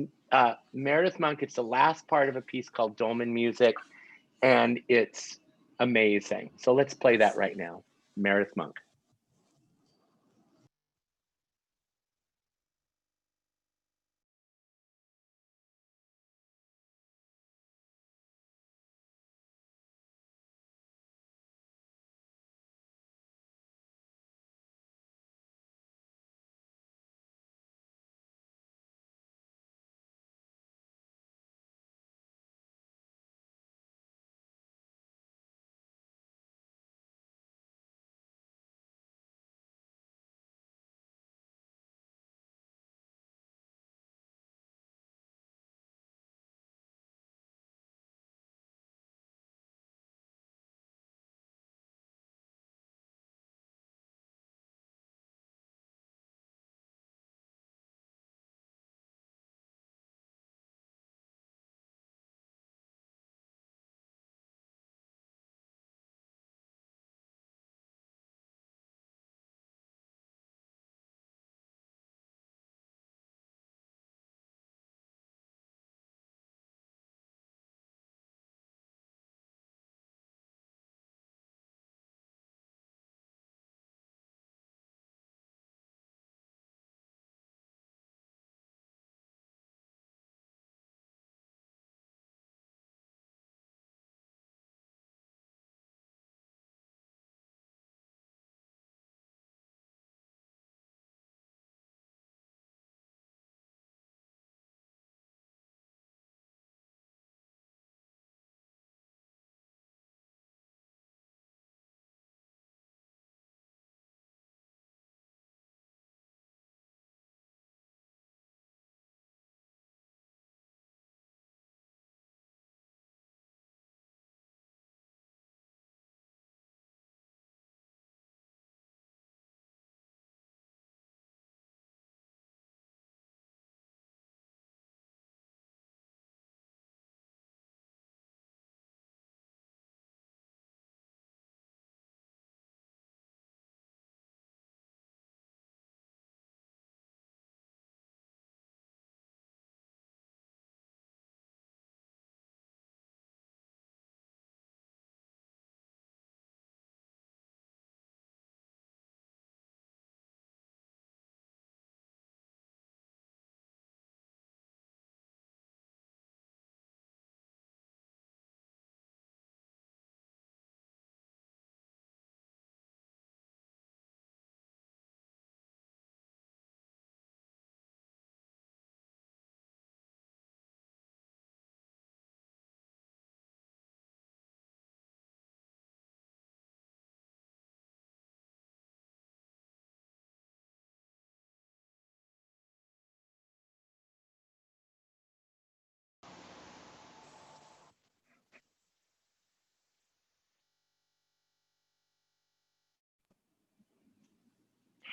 Meredith Monk. It's the last part of a piece called Dolmen Music, and it's amazing. So let's play that right now. Meredith Monk.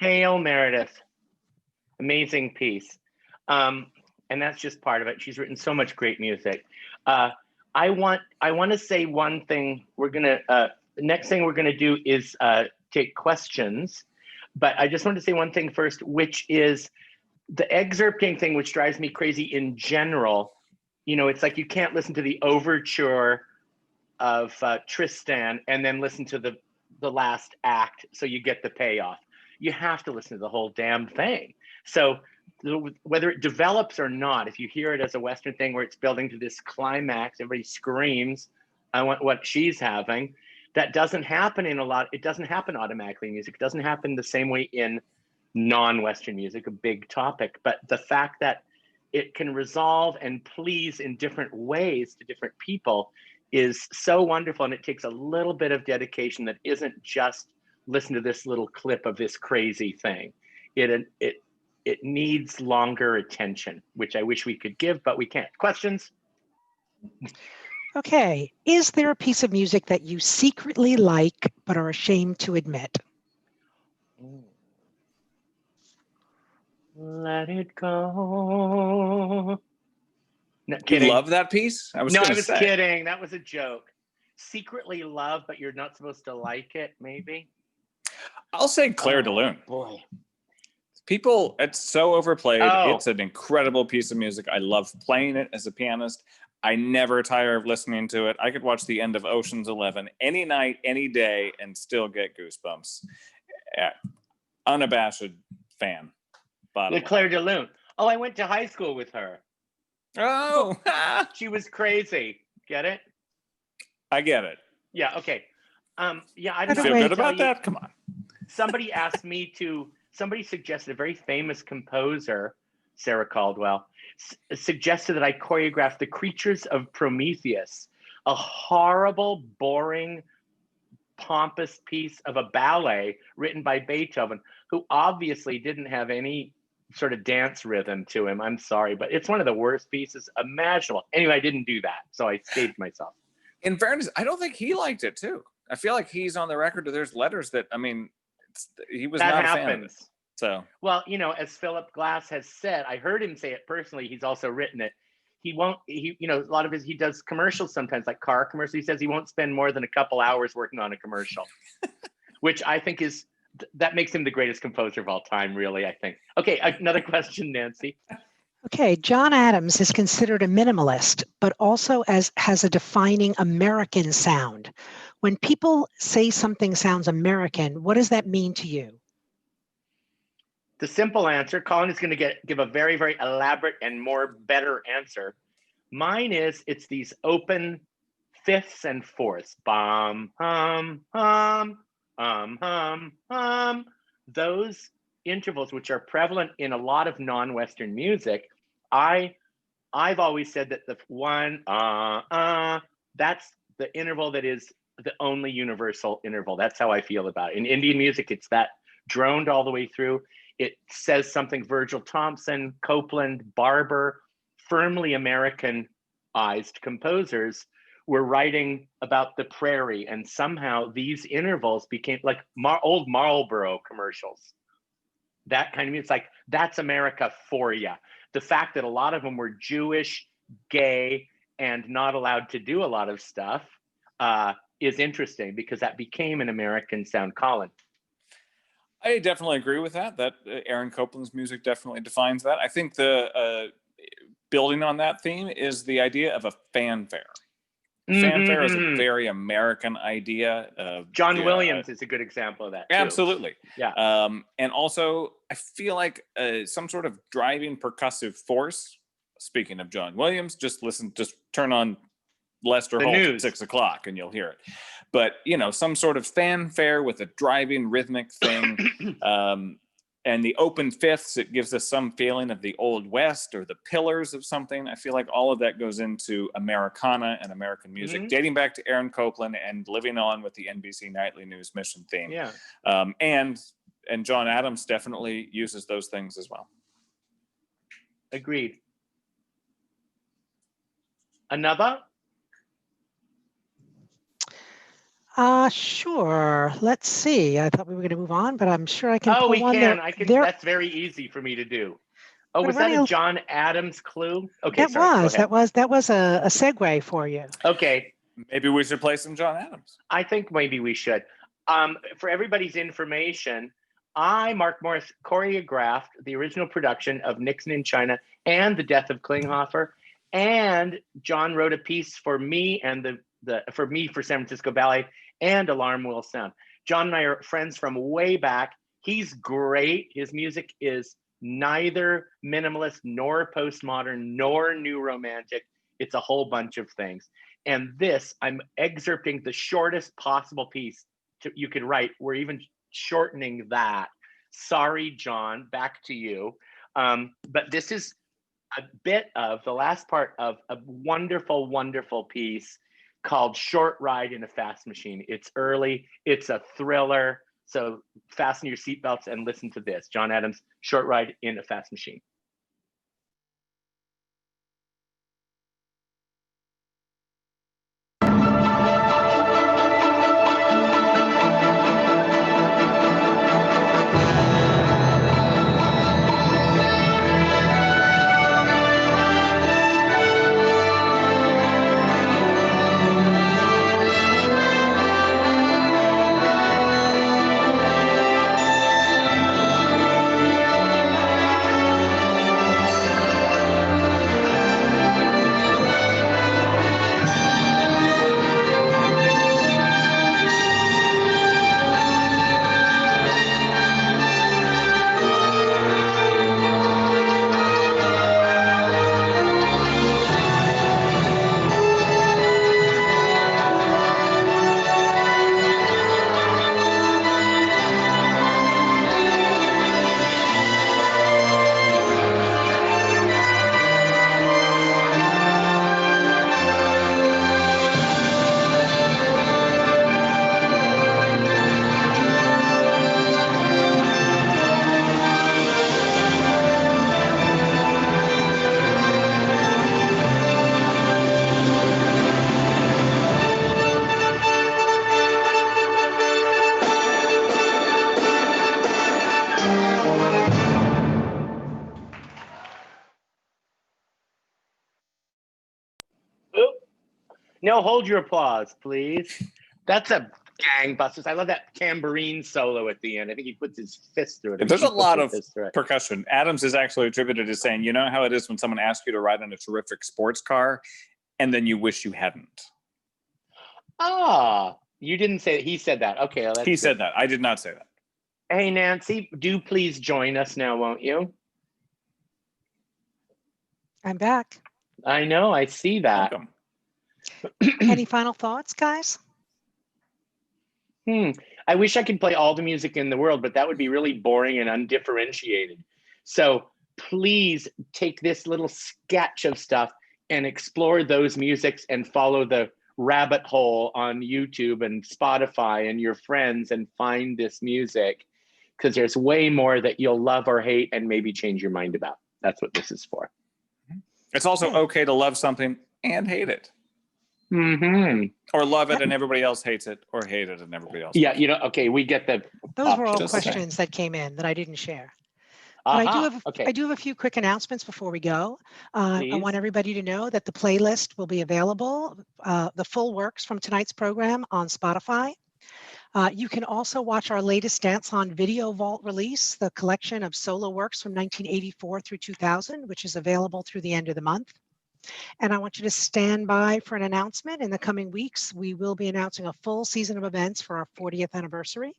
Hail Meredith. Amazing piece. And that's just part of it. She's written so much great music. I want to say one thing. The next thing we're gonna do is take questions. But I just want to say one thing first, which is the excerpting thing, which drives me crazy in general. You know, it's like you can't listen to the overture of Tristan and then listen to the last act so you get the payoff. You have to listen to the whole damn thing. So whether it develops or not, if you hear it as a Western thing where it's building to this climax, everybody screams, I want what she's having. That doesn't happen it doesn't happen automatically in music. It doesn't happen the same way in non-Western music, a big topic. But the fact that it can resolve and please in different ways to different people is so wonderful. And it takes a little bit of dedication that isn't just listen to this little clip of this crazy thing. It needs longer attention, which I wish we could give, but we can't. Questions? Okay, is there a piece of music that you secretly like but are ashamed to admit? Let it go. No, You kidding. love that piece? I was kidding. That was a joke. Secretly love, but you're not supposed to like it, maybe? I'll say Claire de Lune. Boy. People, it's so overplayed. Oh. It's an incredible piece of music. I love playing it as a pianist. I never tire of listening to it. I could watch the end of Ocean's 11 any night, any day, and still get goosebumps. Unabashed fan. With Claire de Lune. Oh, I went to high school with her. Oh, She was crazy. Get it? I get it. Yeah. Okay. Yeah. I You don't feel know. good about that? Come on. Somebody asked me to. Somebody suggested, a very famous composer, Sarah Caldwell, suggested that I choreograph The Creatures of Prometheus, a horrible, boring, pompous piece of a ballet written by Beethoven, who obviously didn't have any sort of dance rhythm to him. I'm sorry, but it's one of the worst pieces imaginable. Anyway, I didn't do that, so I saved myself. In fairness, I don't think he liked it too. I feel like he's on the record that there's letters that, I mean, he was That not happens. a fan of it. So, well, you know, as Philip Glass has said, I heard him say it personally. He's also written it. He won't, you know, a lot of he does commercials sometimes, like car commercials. He says he won't spend more than a couple hours working on a commercial, which I think that makes him the greatest composer of all time, really, I think. Okay, another question, Nancy. Okay, John Adams is considered a minimalist, but also has a defining American sound. When people say something sounds American, what does that mean to you? The simple answer, Colin is going to give a very, very elaborate and better answer. Mine is, it's these open fifths and fourths. Bum, hum, hum, hum, hum. Those intervals, which are prevalent in a lot of non-Western music, I've always said that the one, that's the interval that is the only universal interval. That's how I feel about it. In Indian music, it's that droned all the way through. It says something. Virgil Thompson, Copeland, Barber, firmly Americanized composers were writing about the prairie, and somehow these intervals became like old Marlboro commercials. That kind of music, it's like, that's America for you. The fact that a lot of them were Jewish, gay, and not allowed to do a lot of stuff is interesting, because that became an American sound. Colin? I definitely agree with that. That Aaron Copland's music definitely defines that. I think the building on that theme is the idea of a fanfare. Fanfare is a very American idea. John Williams is a good example of that, too. Absolutely. Yeah. And also, I feel like some sort of driving percussive force. Speaking of John Williams, just turn on Lester Holt at 6 o'clock and you'll hear it. But, you know, some sort of fanfare with a driving rhythmic thing. And the open fifths, it gives us some feeling of the Old West or the pillars of something. I feel like all of that goes into Americana and American music, dating back to Aaron Copland and living on with the NBC Nightly News mission theme. Yeah. And John Adams definitely uses those things as well. Agreed. Another? Sure. Let's see. I thought we were going to move on, but I'm sure I can Oh, pull we one can. there. I can. There, That's very easy for me to do. Oh, we're was that running a a- John Adams clue? Okay, that sorry. Go was ahead. that was a segue for you. Okay, Maybe we should play some John Adams. I think maybe we should. For everybody's information, Mark Morris, choreographed the original production of Nixon in China and The Death of Klinghoffer. And John wrote a piece for me and for San Francisco Ballet and Alarm Will Sound. John and I are friends from way back. He's great. His music is neither minimalist nor postmodern nor new romantic. It's a whole bunch of things. And this, I'm excerpting the shortest possible piece you could write. We're even shortening that. Sorry, John, back to you. But this is a bit of the last part of a wonderful, wonderful piece called Short Ride in a Fast Machine. It's early, it's a thriller. So fasten your seatbelts and listen to this. John Adams, Short Ride in a Fast Machine. No, hold your applause, please. That's a gangbusters. I love that tambourine solo at the end. I think he puts his fist through it. There's a lot of percussion. Adams is actually attributed as saying, you know how it is when someone asks you to ride in a terrific sports car and then you wish you hadn't. Ah, you didn't say that. He said that. Okay. Well, he said that. I did not say that. Hey, Nancy, do please join us now, won't you? I'm back. I know. I see that. Welcome. Any final thoughts, guys? I wish I could play all the music in the world, but that would be really boring and undifferentiated. So please take this little sketch of stuff and explore those musics and follow the rabbit hole on YouTube and Spotify and your friends and find this music, because there's way more that you'll love or hate and maybe change your mind about. That's what this is for. It's also okay to love something and hate it. Or love it and everybody else hates it, or hate it and everybody else. Yeah, okay, we get the. Those were all questions that came in that I didn't share. But I do have a few quick announcements before we go. I want everybody to know that the playlist will be available, the full works from tonight's program on Spotify. You can also watch our latest Dance On Video Vault release, the collection of solo works from 1984 through 2000, which is available through the end of the month. And I want you to stand by for an announcement. In the coming weeks, we will be announcing a full season of events for our 40th anniversary.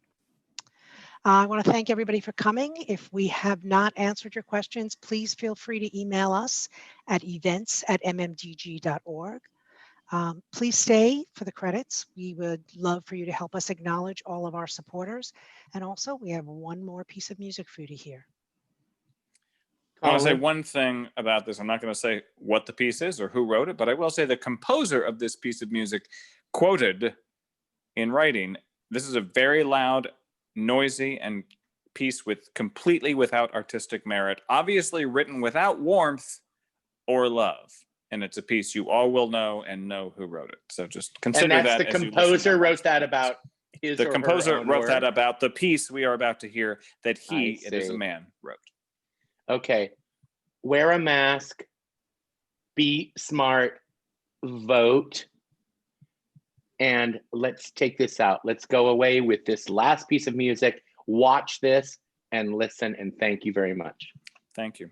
I want to thank everybody for coming. If we have not answered your questions, please feel free to email us at events@mmdg.org. Please stay for the credits. We would love for you to help us acknowledge all of our supporters. And also, we have one more piece of music for you to hear. I want to say one thing about this. I'm not going to say what the piece is or who wrote it, but I will say the composer of this piece of music quoted in writing, this is a very loud, noisy, and piece completely without artistic merit, obviously written without warmth or love. and it's a piece you all will know and know who wrote it. So just And consider that's that the as you listen composer and watch wrote that the about his the or her composer own wrote that work? about the piece we are about to hear that he, I it is a see. man, wrote. Okay. Wear a mask, be smart, vote, and let's take this out. Let's go away with this last piece of music. Watch this and listen, and thank you very much. Thank you.